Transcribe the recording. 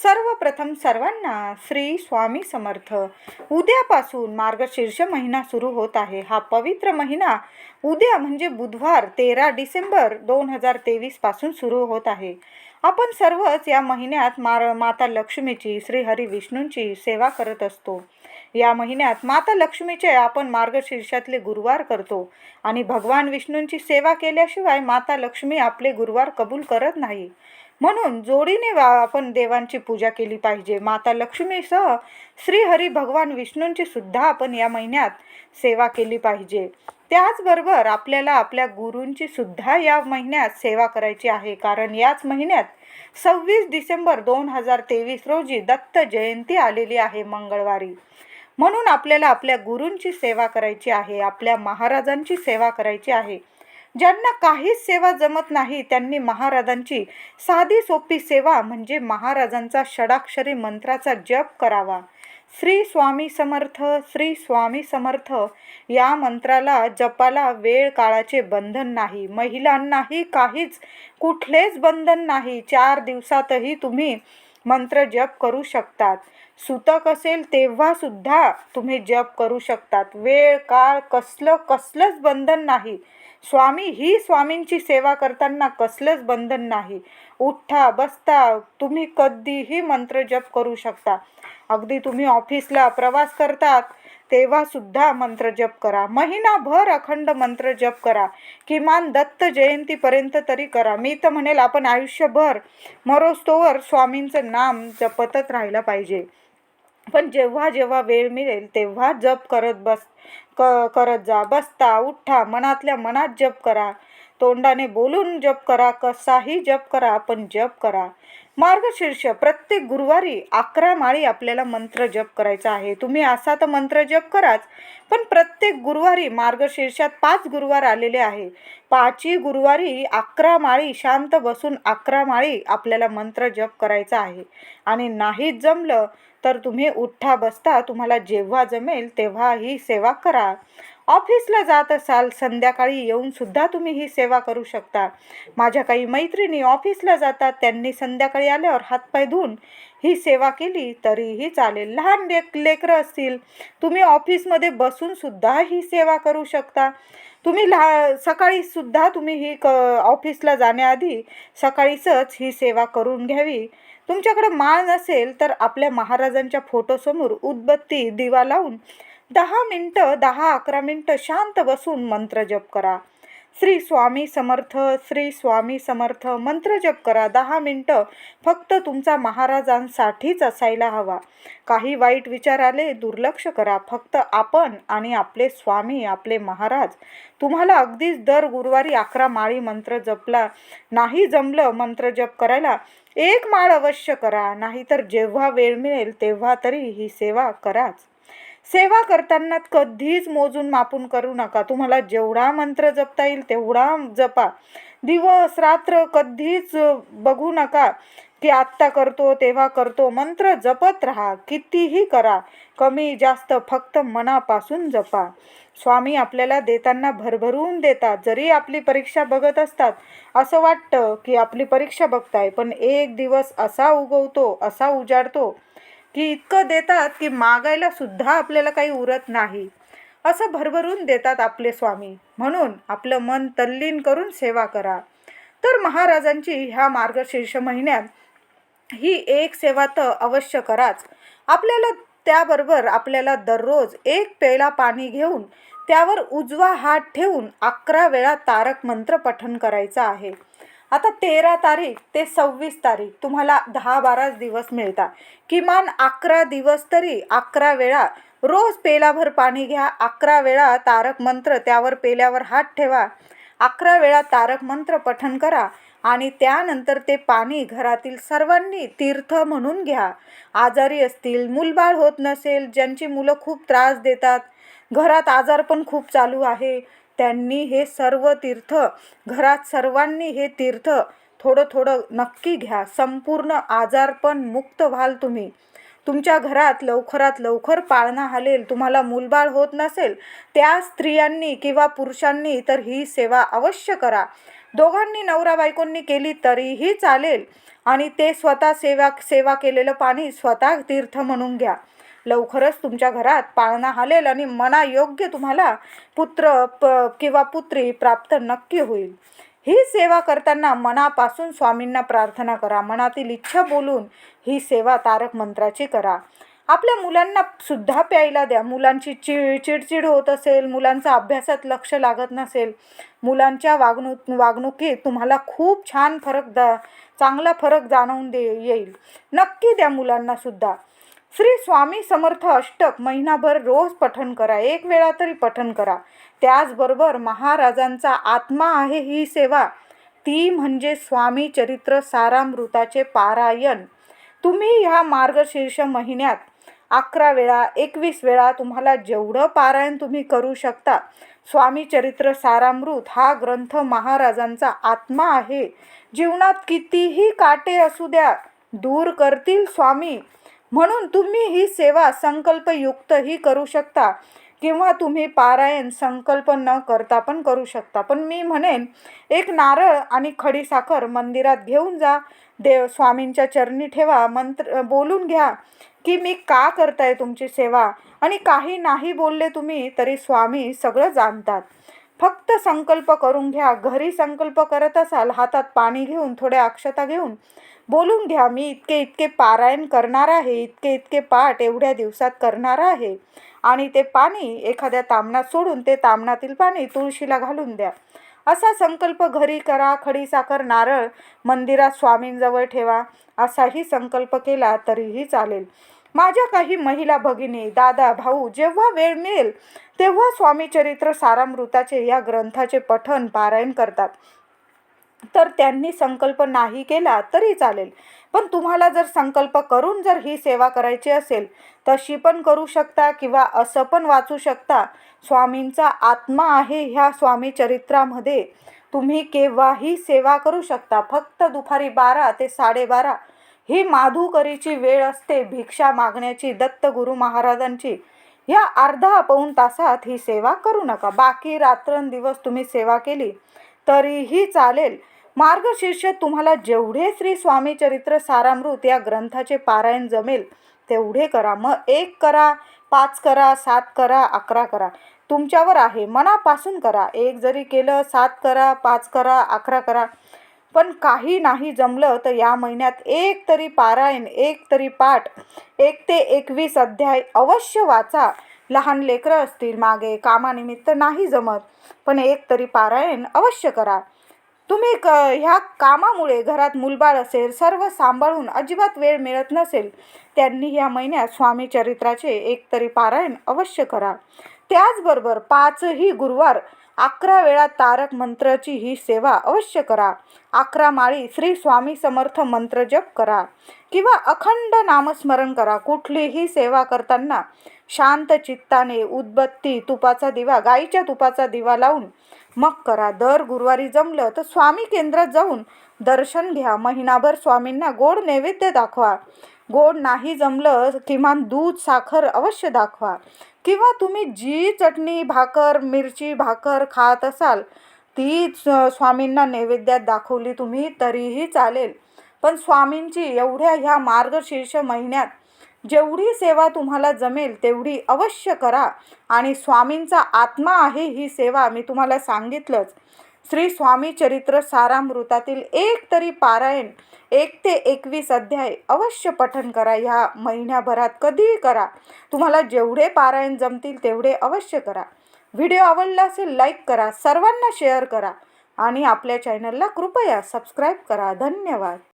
सर्वप्रथम सर्वांना श्री स्वामी समर्थ. उद्यापासून मार्गशीर्ष महिना सुरू होत आहे. हा पवित्र महिना उद्या म्हणजे बुधवार 13 डिसेंबर 2023 पासून सुरू होत आहे. आपण सर्वच या महिन्यात माता लक्ष्मीची, श्री हरी विष्णूंची सेवा करत असतो. या महिन्यात माता लक्ष्मीचे आपण मार्गशीर्षातले गुरुवार करतो आणि भगवान विष्णूंची सेवा केल्याशिवाय माता लक्ष्मी आपले गुरुवार कबूल करत नाही. म्हणून जोडीने आपण देवांची पूजा केली पाहिजे. माता लक्ष्मीसह श्री हरी भगवान विष्णूंची सुद्धा आपण या महिन्यात सेवा केली पाहिजे. त्याचबरोबर आपल्याला आपल्या गुरूंची सुद्धा या महिन्यात सेवा करायची आहे, कारण याच महिन्यात 26 डिसेंबर 2023 रोजी दत्त जयंती आलेली आहे, मंगळवारी. म्हणून आपल्याला आपल्या गुरूंची सेवा करायची आहे, आपल्या महाराजांची सेवा करायची आहे. ज्यांना काहीच सेवा जमत नाही त्यांनी महाराजांची साधी सोपी सेवा म्हणजे महाराजांचा षडाक्षरी मंत्राचा जप करावा. श्री स्वामी समर्थ, श्री स्वामी समर्थ या मंत्राला जपाला वेळ काळाचे बंधन नाही, महिलांनाही काहीच कुठलेच बंधन नाही. 4 दिवसातही तुम्ही मंत्र जप करू शकतात. सुतक असेल तेव्हा सुद्धा तुम्ही जप करू शकतात. वेळ काळ कसलंच बंधन नाही. स्वामींची सेवा करताना कसलंच बंधन नाही. उठता बसता तुम्ही कधीही मंत्र जप करू शकता. अगदी तुम्ही ऑफिसला प्रवास करतात तेव्हा सुद्धा मंत्र जप करा. महिनाभर अखंड मंत्र जप करा. किमान दत्त जयंतीपर्यंत तरी करा. मी तर म्हणेल आपण आयुष्यभर मरोस्तोवर स्वामींचं नाम जपतच राहिलं पाहिजे. पण जेव्हा जेव्हा वेळ मिळेल तेव्हा जप करत जा. बसता उठता मनातल्या मनात जप करा. तोंडाने बोलून जप करा. कसाही जप करा, पण जप करा. मार्गशीर्ष प्रत्येक गुरुवारी 11 माळी आपल्याला मंत्र जप करायचा आहे. तुम्ही असा तर मंत्र जप कराच, पण प्रत्येक गुरुवारी मार्गशीर्षात 5 गुरुवार आलेले आहे. 5ही गुरुवारी 11 माळी शांत बसून 11 माळी आपल्याला मंत्र जप करायचा आहे. आणि नाहीच जमलं तर तुम्ही उठता बसता तुम्हाला जेव्हा जमेल तेव्हा ही सेवा करा. ऑफिसला जात असाल संध्याकाळी येऊन सुद्धा तुम्ही ही सेवा करू शकता. माझ्या काही मैत्रिणी ऑफिसला जातात, त्यांनी संध्याकाळी आल्यावर हातपाय धुवून ही सेवा केली तरीही चालेल. लहान लेकरं असतील, तुम्ही ऑफिसमध्ये बसून सुद्धा ही सेवा करू शकता. तुम्ही सकाळी सुद्धा तुम्ही ही ऑफिसला जाण्याआधी सकाळीच ही सेवा करून घ्यावी. तुमच्याकडे माळ नसेल तर आपल्या महाराजांच्या फोटोसमोर उदबत्ती दिवा लावून 10-11 मिनिटं शांत बसून मंत्र जप करा. श्री स्वामी समर्थ, श्री स्वामी समर्थ मंत्र जप करा. 10 मिनिटं फक्त तुमचा महाराजांसाठीच असायला हवा. काही वाईट विचार आले दुर्लक्ष करा. फक्त आपण आणि आपले स्वामी, आपले महाराज. तुम्हाला अगदीच दर गुरुवारी 11 माळी मंत्र जपला नाही जमलं मंत्र जप करायला, 1 माळ अवश्य करा. नाहीतर जेव्हा वेळ मिळेल तेव्हा तरी ही सेवा कराच. सेवा करताना कधीच मोजून मापून करू नका. तुम्हाला जेवढा मंत्र जपता येईल तेवढा जपा. दिवस रात्र कधीच बघू नका की आत्ता करतो तेव्हा करतो. मंत्र जपत राहा. कितीही करा, कमी जास्त फक्त मनापासून जपा. स्वामी आपल्याला देताना भरभरून देतात. जरी आपली परीक्षा बघत असतात, असं वाटतं की आपली परीक्षा बघताय, पण एक दिवस असा उगवतो, असा उजाडतो की इतकं देतात की मागायला सुद्धा आपल्याला काही उरत नाही. असं भरभरून देतात आपले स्वामी. म्हणून आपलं मन तल्लीन करून सेवा करा. तर महाराजांची ह्या मार्गशीर्ष महिन्यात ही एक सेवा तर अवश्य कराच. त्याबरोबर आपल्याला दररोज 1 पेला पाणी घेऊन त्यावर उजवा हात ठेवून 11 वेळा तारक मंत्र पठण करायचा आहे. आता 13 तारीख ते 26 तारीख तुम्हाला 10-12 दिवस मिळतात. किमान 11 दिवस तरी 11 वेळा रोज पेलाभर पाणी घ्या. 11 वेळा तारक मंत्र त्यावर पेल्यावर हात ठेवा. 11 वेळा तारक मंत्र पठण करा आणि त्यानंतर ते पाणी घरातील सर्वांनी तीर्थ म्हणून घ्या. आजारी असतील, मूलबाळ होत नसेल, ज्यांची मुलं खूप त्रास देतात, घरात आजारपण खूप चालू आहे, त्यांनी हे सर्व तीर्थ घरात सर्वांनी हे तीर्थ थोडं नक्की घ्या. संपूर्ण आजारपण मुक्त व्हाल तुम्ही. तुमच्या घरात लवकरात लवकर पाळणा हलेल. तुम्हाला मूलबाळ होत नसेल त्या स्त्रियांनी किंवा पुरुषांनी तर ही सेवा अवश्य करा. दोघांनी नवरा बायकोंनी केली तरीही चालेल. आणि ते स्वतः सेवा केलेलं पाणी स्वतः तीर्थ म्हणून घ्या. लवकरच तुमच्या घरात पाळणा हालेल आणि मनायोग्य तुम्हाला पुत्र किंवा पुत्री प्राप्त नक्की होईल. ही सेवा करताना मनापासून स्वामींना प्रार्थना करा. मनातील इच्छा बोलून ही सेवा तारक मंत्राची करा. आपल्या मुलांना सुद्धा प्यायला द्या. मुलांची चिडचिड होत असेल, मुलांचा अभ्यासात लक्ष लागत नसेल, मुलांच्या वागणुकीत तुम्हाला खूप चांगला फरक जाणवून येईल. नक्की द्या मुलांना सुद्धा. श्री स्वामी समर्थ अष्टक महिनाभर रोज पठण करा. 1 वेळा तरी पठण करा. त्याचबरोबर महाराजांचा आत्मा आहे ही सेवा, ती म्हणजे स्वामी चरित्र सारामृताचे पारायण. तुम्ही ह्या मार्गशीर्ष महिन्यात 11 वेळा 21 वेळा तुम्हाला जेवढं पारायण तुम्ही करू शकता. स्वामी चरित्र सारामृत हा ग्रंथ महाराजांचा आत्मा आहे. जीवनात कितीही काटे असू द्या, दूर करतील स्वामी. म्हणून तुम्ही ही सेवा संकल्पयुक्तही करू शकता किंवा तुम्ही पारायण संकल्प न करता पण करू शकता. पण मी म्हणेन, एक नारळ आणि खडीसाखर मंदिरात घेऊन जा. स्वामींच्या चरणी ठेवा. मंत्र बोलून घ्या की मी का करताय तुमची सेवा. आणि काही नाही बोलले तुम्ही तरी स्वामी सगळं जाणतात. फक्त संकल्प करून घ्या. घरी संकल्प करत असाल, हातात पाणी घेऊन थोड्या अक्षता घेऊन बोलून घ्या, मी इतके इतके पारायण करणार आहे, इतके इतके पाठ एवढ्या दिवसात करणार आहे. आणि ते पाणी एखाद्या तामणात सोडून ते तामणातील पाणी तुळशीला घालून द्या. असा संकल्प घरी करा. खडीसाखर नारळ मंदिरात स्वामींजवळ ठेवा. असाही संकल्प केला तरीही चालेल. माझ्या काही महिला भगिनी, दादा, भाऊ जेव्हा वेळ मिळेल तेव्हा स्वामी चरित्र सारामृताचे या ग्रंथाचे पठण पारायण करतात. तर त्यांनी संकल्प नाही केला तरी चालेल. पण तुम्हाला जर संकल्प करून जर ही सेवा करायची असेल तशी पण करू शकता किंवा असं पण वाचू शकता. स्वामींचा आत्मा आहे ह्या स्वामी चरित्रामध्ये. तुम्ही केव्हाही सेवा करू शकता. फक्त दुपारी 12 ते 12:30 ही माधुकरीची वेळ असते, भिक्षा मागण्याची, दत्त गुरु महाराजांची. या अर्धा पाऊण तासात ही सेवा करू नका. बाकी रात्रंदिवस तुम्ही सेवा केली तरीही चालेल. मार्गशीर्ष तुम्हाला जेवढे श्री स्वामी चरित्र सारामृत या ग्रंथाचे पारायण जमेल तेवढे करा. मग 1 करा, 5 करा, 7 करा, 11 करा, तुमच्यावर आहे. मनापासून करा. 1 जरी केलं, 7 करा, 5 करा, 11 करा. पण काही नाही जमलं तर या महिन्यात 1 तरी पारायण, 1 तरी पाठ, 1 ते 21 अध्याय अवश्य वाचा. लहान लेकरं असतील मागे, कामानिमित्त नाही जमत, पण 1 तरी पारायण अवश्य करा. तुम्ही ह्या कामामुळे घरात मुलबाळ असेल, सर्व सांभाळून अजिबात वेळ मिळत नसेल, त्यांनी ह्या महिन्यात स्वामी चरित्राचे 1 तरी पारायण अवश्य करा. त्याचबरोबर 5ही गुरुवार 11 वेळा तारक मंत्राची ही सेवा अवश्य करा. 11 माळी श्री स्वामी समर्थ मंत्र जप करा किंवा अखंड नामस्मरण करा. कुठलीही सेवा करताना शांत चित्ताने उदबत्ती, तुपाचा दिवा, गाईच्या तुपाचा दिवा लावून मग करा. दर गुरुवारी जमलं तर स्वामी केंद्रात जाऊन दर्शन घ्या. महिनाभर स्वामींना गोड नैवेद्य दाखवा. गोड नाही जमलं किमान दूध साखर अवश्य दाखवा. किंवा तुम्ही जी चटणी भाकर, मिरची भाकर खात असाल ती स्वामींना नैवेद्यात दाखवली तुम्ही तरीही चालेल. पण स्वामींची एवढ्या ह्या मार्गशीर्ष महिन्यात जेवढी सेवा तुम्हाला जमेल तेवढी अवश्य करा. आणि स्वामींचा आत्मा आहे ही सेवा, मी तुम्हाला सांगितलंच. श्री स्वामी चरित्र सारामृतातील 1 तरी पारायण, 1 ते 21 अध्याय अवश्य पठण करा. ह्या महिन्याभरात कधीही करा. तुम्हाला जेवढे पारायण जमतील तेवढे अवश्य करा. व्हिडिओ आवडला असेल लाईक करा, सर्वांना शेअर करा आणि आपल्या चॅनलला कृपया सबस्क्राईब करा. धन्यवाद.